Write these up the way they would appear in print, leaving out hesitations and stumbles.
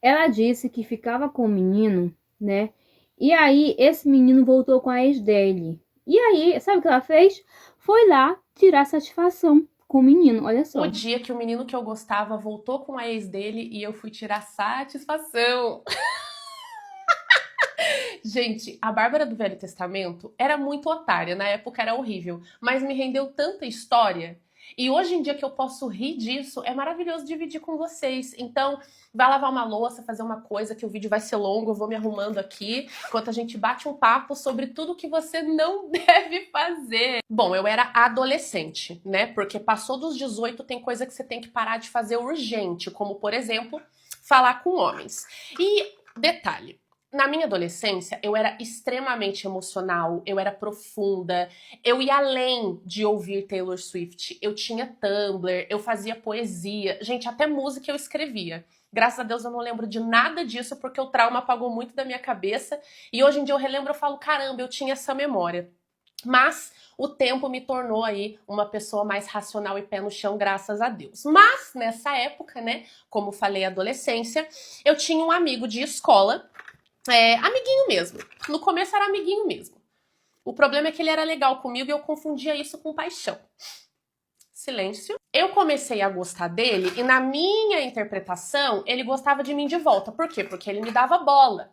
Ela disse que ficava com o menino, né? E aí esse menino voltou com a ex dele. E aí, sabe o que ela fez? Foi lá tirar satisfação com o menino, olha O só. dia que o menino que eu gostava voltou com a ex dele e eu fui tirar satisfação. Gente, a Bárbara do Velho Testamento era muito otária, na época era horrível, mas me rendeu tanta história. E hoje em dia que eu posso rir disso, é maravilhoso dividir com vocês. Então, vai lavar uma louça, fazer uma coisa, que o vídeo vai ser longo, eu vou me arrumando aqui, enquanto a gente bate um papo sobre tudo que você não deve fazer. Bom, eu era adolescente, né? Porque passou dos 18, tem coisa que você tem que parar de fazer urgente, como, por exemplo, falar com homens. E detalhe, na minha adolescência, eu era extremamente emocional, eu era profunda, eu ia além de ouvir Taylor Swift. Eu tinha Tumblr, eu fazia poesia, gente, até música eu escrevia. Graças a Deus eu não lembro de nada disso porque o trauma apagou muito da minha cabeça e hoje em dia eu relembro e falo, caramba, eu tinha essa memória. Mas o tempo me tornou aí uma pessoa mais racional e pé no chão, graças a Deus. Mas nessa época, né, como falei, adolescência, eu tinha um amigo de escola, amiguinho mesmo. No começo era amiguinho mesmo. O problema é que ele era legal comigo e eu confundia isso com paixão. Silêncio. Eu comecei a gostar dele e na minha interpretação ele gostava de mim de volta. Por quê? Porque ele me dava bola.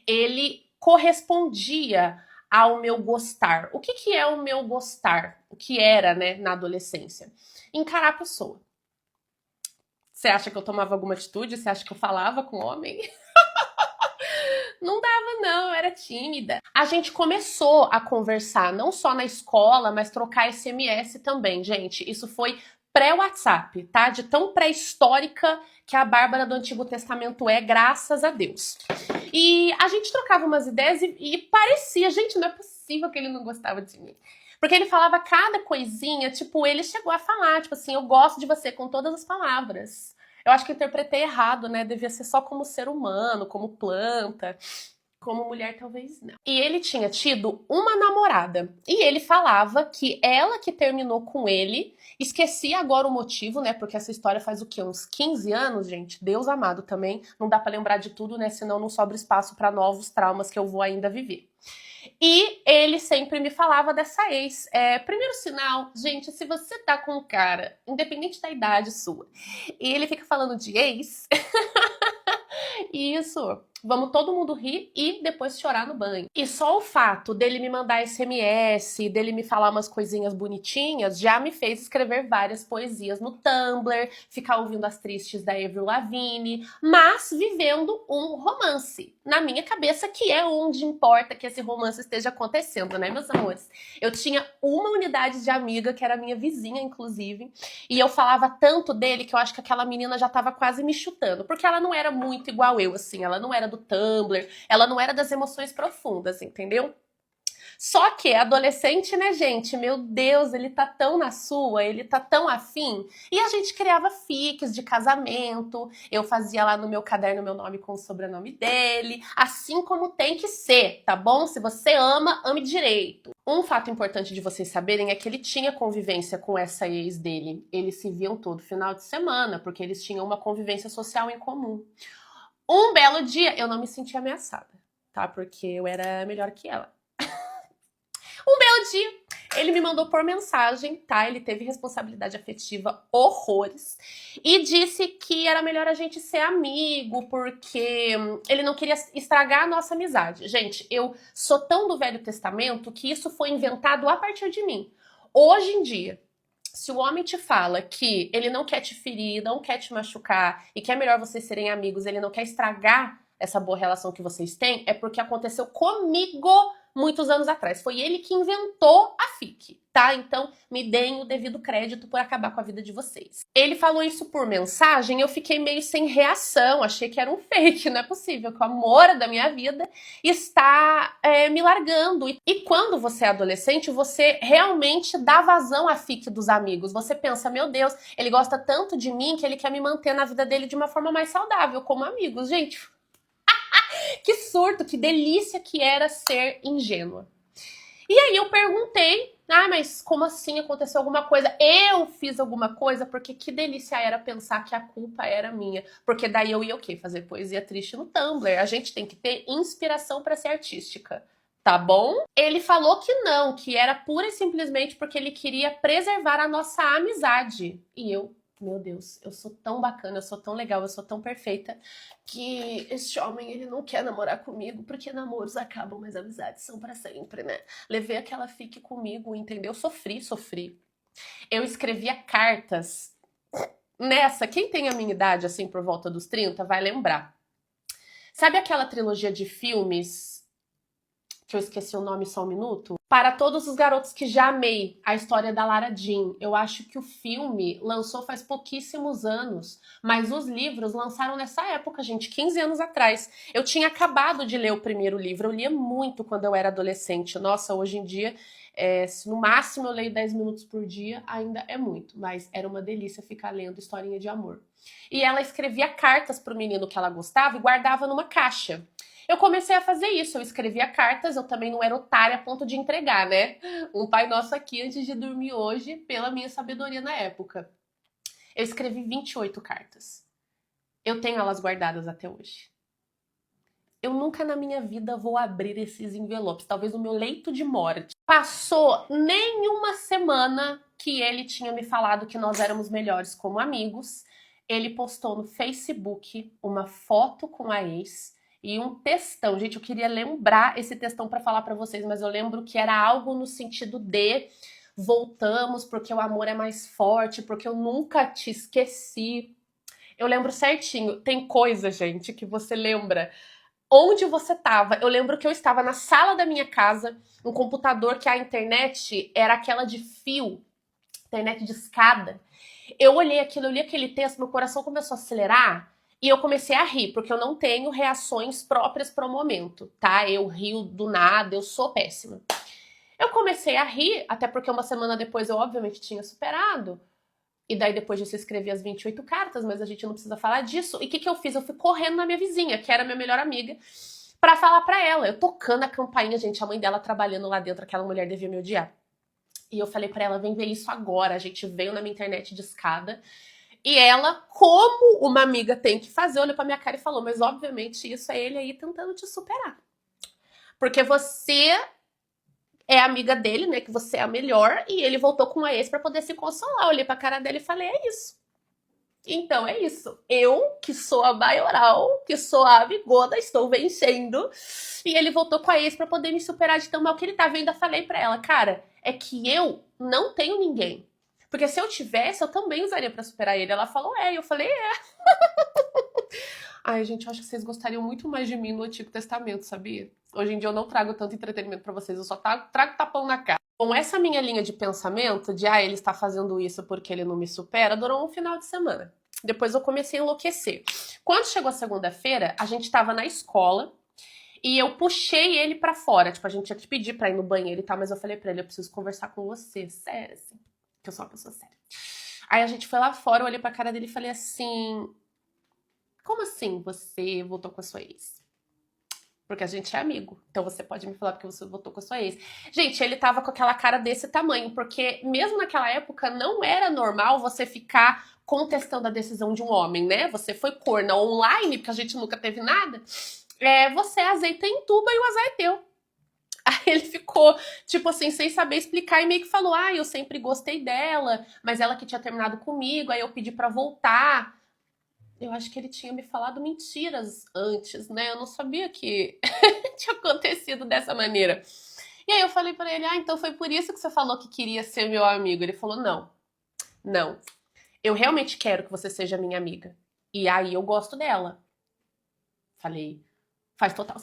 Ele correspondia ao meu gostar. O que é o meu gostar? O que era, né, na adolescência? Encarar a pessoa. Você acha que eu tomava alguma atitude? Você acha que eu falava com o homem? Não dava, não, eu era tímida. A gente começou a conversar, não só na escola, mas trocar SMS também, gente. Isso foi pré-WhatsApp, tá? De tão pré-histórica que a Bárbara do Antigo Testamento é, graças a Deus. E a gente trocava umas ideias e parecia, gente, não é possível que ele não gostava de mim. Porque ele falava cada coisinha, tipo, ele chegou a falar, tipo assim, eu gosto de você com todas as palavras. Eu acho que eu interpretei errado, né? Devia ser só como ser humano, como planta. Como mulher, talvez não. E ele tinha tido uma namorada. E ele falava que ela que terminou com ele, esqueci agora o motivo, né? Porque essa história faz o quê? Uns 15 anos, gente? Deus amado também. Não dá pra lembrar de tudo, né? Senão não sobra espaço pra novos traumas que eu vou ainda viver. E ele sempre me falava dessa ex. Primeiro sinal, gente, se você tá com um cara, independente da idade sua, e ele fica falando de ex, isso. Vamos todo mundo rir e depois chorar no banho. E só o fato dele me mandar SMS, dele me falar umas coisinhas bonitinhas, já me fez escrever várias poesias no Tumblr, ficar ouvindo as tristes da Avril Lavigne, mas vivendo um romance. Na minha cabeça, que é onde importa que esse romance esteja acontecendo, né, meus amores? Eu tinha uma unidade de amiga, que era minha vizinha, inclusive, e eu falava tanto dele que eu acho que aquela menina já tava quase me chutando, porque ela não era muito igual eu, assim, ela não era do Tumblr, ela não era das emoções profundas, entendeu? Só que é adolescente, né, gente? Meu Deus, ele tá tão na sua, ele tá tão afim. E a gente criava fiques de casamento, eu fazia lá no meu caderno meu nome com o sobrenome dele, assim como tem que ser, tá bom? Se você ama, ame direito. Um fato importante de vocês saberem é que ele tinha convivência com essa ex dele. Eles se viam todo final de semana, porque eles tinham uma convivência social em comum. Um belo dia, eu não me senti ameaçada, tá? Porque eu era melhor que ela. Um belo dia, ele me mandou por mensagem, tá? Ele teve responsabilidade afetiva horrores e disse que era melhor a gente ser amigo porque ele não queria estragar a nossa amizade. Gente, eu sou tão do Velho Testamento que isso foi inventado a partir de mim. Hoje em dia, se o homem te fala que ele não quer te ferir, não quer te machucar e que é melhor vocês serem amigos, ele não quer estragar essa boa relação que vocês têm, é porque aconteceu comigo muitos anos atrás. Foi ele que inventou a FIC, tá? Então, me deem o devido crédito por acabar com a vida de vocês. Ele falou isso por mensagem, eu fiquei meio sem reação, achei que era um fake, não é possível, que o amor da minha vida está me largando. E quando você é adolescente, você realmente dá vazão à FIC dos amigos. Você pensa, meu Deus, ele gosta tanto de mim que ele quer me manter na vida dele de uma forma mais saudável, como amigos. Gente, que surto, que delícia que era ser ingênua. E aí eu perguntei, mas como assim aconteceu alguma coisa? Eu fiz alguma coisa? Porque que delícia era pensar que a culpa era minha. Porque daí eu ia o quê? Fazer poesia triste no Tumblr. A gente tem que ter inspiração para ser artística. Tá bom? Ele falou que não, que era pura e simplesmente porque ele queria preservar a nossa amizade. E eu, meu Deus, eu sou tão bacana, eu sou tão legal, eu sou tão perfeita que este homem, ele não quer namorar comigo porque namoros acabam, mas amizades são para sempre, né? Levei aquela fique comigo, entendeu? Sofri. Eu escrevia cartas. Nessa, quem tem a minha idade, assim, por volta dos 30, vai lembrar. Sabe aquela trilogia de filmes que eu esqueci o nome só um minuto? Para todos os garotos que já amei, a história da Lara Jean. Eu acho que o filme lançou faz pouquíssimos anos, mas os livros lançaram nessa época, gente, 15 anos atrás. Eu tinha acabado de ler o primeiro livro, eu lia muito quando eu era adolescente. Nossa, hoje em dia, se no máximo eu leio 10 minutos por dia, ainda é muito, mas era uma delícia ficar lendo historinha de amor. E ela escrevia cartas pro menino que ela gostava e guardava numa caixa. Eu comecei a fazer isso, eu escrevia cartas, eu também não era otária a ponto de entregar, né? Um Pai Nosso aqui antes de dormir hoje, pela minha sabedoria na época. Eu escrevi 28 cartas. Eu tenho elas guardadas até hoje. Eu nunca na minha vida vou abrir esses envelopes, talvez no meu leito de morte. Passou nenhuma semana que ele tinha me falado que nós éramos melhores como amigos. Ele postou no Facebook uma foto com a ex e um textão. Gente, eu queria lembrar esse textão para falar para vocês, mas eu lembro que era algo no sentido de voltamos porque o amor é mais forte, porque eu nunca te esqueci. Eu lembro certinho. Tem coisa, gente, que você lembra onde você estava. Eu lembro que eu estava na sala da minha casa, um computador que a internet era aquela de fio, internet de escada. Eu olhei aquilo, eu li aquele texto, meu coração começou a acelerar e eu comecei a rir, porque eu não tenho reações próprias para o momento, tá? Eu rio do nada, eu sou péssima. Eu comecei a rir, até porque uma semana depois eu obviamente tinha superado. E daí depois disso eu escrevi as 28 cartas, mas a gente não precisa falar disso. E o que eu fiz? Eu fui correndo na minha vizinha, que era minha melhor amiga, pra falar pra ela. Eu tocando a campainha, gente, a mãe dela trabalhando lá dentro, aquela mulher devia me odiar. E eu falei pra ela, vem ver isso agora. A gente veio na minha internet de escada. E ela, como uma amiga tem que fazer, olhou pra minha cara e falou, mas obviamente isso é ele aí tentando te superar. Porque você é amiga dele, né, que você é a melhor, e ele voltou com a ex pra poder se consolar. Eu olhei pra cara dela e falei, é isso. Então é isso. Eu, que sou a maioral, que sou a amigona, estou vencendo. E ele voltou com a ex pra poder me superar de tão mal que ele tá vendo. Eu falei pra ela, cara, é que eu não tenho ninguém. Porque se eu tivesse, eu também usaria pra superar ele. Ela falou, e eu falei, Ai, gente, eu acho que vocês gostariam muito mais de mim no Antigo Testamento, sabia? Hoje em dia eu não trago tanto entretenimento pra vocês, eu só trago tapão na cara. Bom, essa minha linha de pensamento de, ele está fazendo isso porque ele não me supera, durou um final de semana. Depois eu comecei a enlouquecer. Quando chegou a segunda-feira, a gente tava na escola e eu puxei ele pra fora. Tipo, a gente tinha que pedir pra ir no banheiro e tal, mas eu falei pra ele, eu preciso conversar com você, sério, assim, que eu sou uma pessoa séria. Aí a gente foi lá fora, eu olhei pra cara dele e falei assim, como assim você voltou com a sua ex? Porque a gente é amigo. Então você pode me falar porque você voltou com a sua ex. Gente, ele tava com aquela cara desse tamanho, porque mesmo naquela época não era normal você ficar contestando a decisão de um homem, né? Você foi corna online, porque a gente nunca teve nada. Você azeita em tuba e o azar é teu. Aí ele ficou, tipo assim, sem saber explicar e meio que falou, eu sempre gostei dela, mas ela que tinha terminado comigo, aí eu pedi pra voltar. Eu acho que ele tinha me falado mentiras antes, né? Eu não sabia que tinha acontecido dessa maneira. E aí eu falei pra ele, então foi por isso que você falou que queria ser meu amigo. Ele falou, não. Eu realmente quero que você seja minha amiga. E aí eu gosto dela. Falei, faz total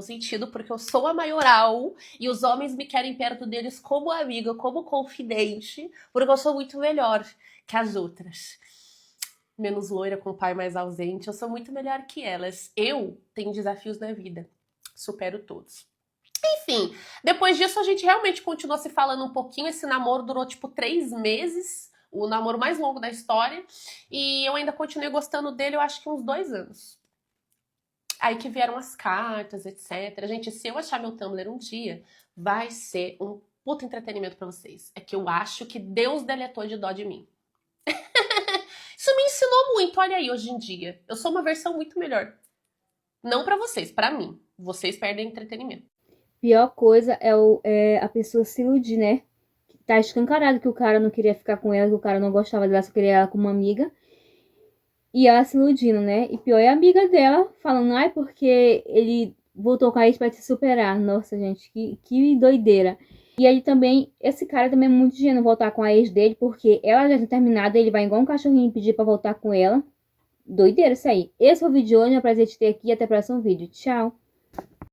sentido, porque eu sou a maioral e os homens me querem perto deles como amiga, como confidente, porque eu sou muito melhor que as outras. Menos loira, com o pai mais ausente, eu sou muito melhor que elas. Eu tenho desafios na vida, supero todos. Enfim, depois disso a gente realmente continuou se falando um pouquinho, esse namoro durou tipo 3 meses, o namoro mais longo da história, e eu ainda continuei gostando dele, eu acho que uns 2 anos. Aí que vieram as cartas, etc. Gente, se eu achar meu Tumblr um dia, vai ser um puta entretenimento pra vocês. É que eu acho que Deus deletou de dó de mim. Isso me ensinou muito, olha aí, hoje em dia. Eu sou uma versão muito melhor. Não pra vocês, pra mim. Vocês perdem entretenimento. Pior coisa é a pessoa se iludir, né? Tá escancarado que o cara não queria ficar com ela, que o cara não gostava dela, só queria ela como amiga. E ela se iludindo, né? E pior é a amiga dela falando, ai, porque ele voltou com a ex pra te superar. Nossa, gente, que doideira. E aí também, esse cara também é muito ingênuo voltar com a ex dele, porque ela já tinha terminado, ele vai igual um cachorrinho pedir pra voltar com ela. Doideira isso aí. Esse foi o vídeo de hoje, é um prazer te ter aqui e até o próximo vídeo. Tchau!